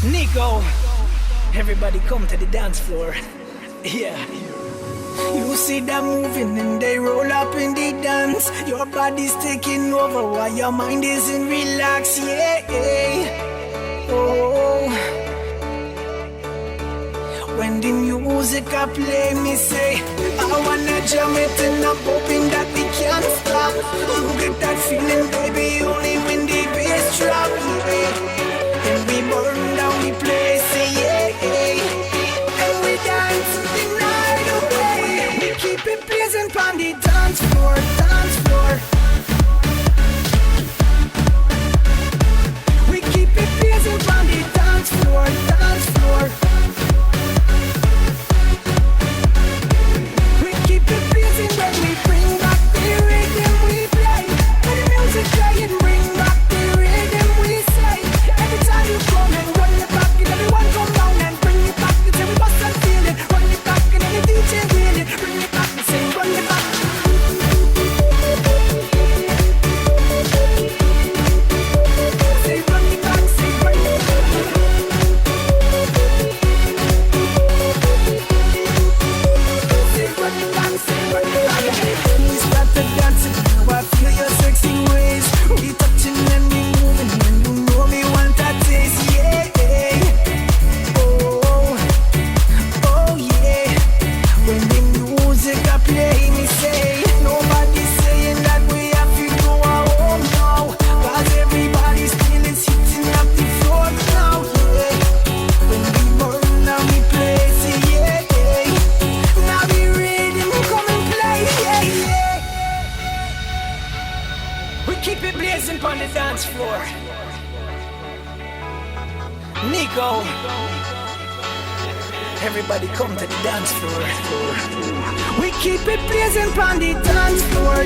Nico, everybody come to the dance floor. Yeah. You see them moving and they roll up in the dance. Your body's taking over while your mind isn't relaxed. Yeah. Oh. When the music I play, me say I wanna jam it and I'm hoping that we can't stop. You get that feeling, baby, only when the bass drop. Yeah. And we burn down the place, yeah. And we dance the night away. We keep it blazing on the dance floor, dance floor. We keep it blazing on the dance floor, dance floor. We keep it blazing when we bring back the rhythm we play. When the music playing, bring back the rhythm we say. Every time you come and run it back, and everyone come down and bring it back. You tell me what's I'm feeling. Run it back, and then the DJ wheel it. Bring it back and say, run it back. Say run it back, say run it back. Say run it back, say run it back. We start to dancing, now I feel your sexy ways. We touching and we moving, and you know me want that taste, yeah. Oh, oh yeah. When the music I play, me say nobody saying that we have to go home now. 'Cause everybody still is hitting up the floor now, yeah. When we burn down the place, yeah. Now the rhythm come and play, yeah. We keep it blazing on the dance floor. Nico, everybody come to the dance floor. We keep it blazing on the dance floor,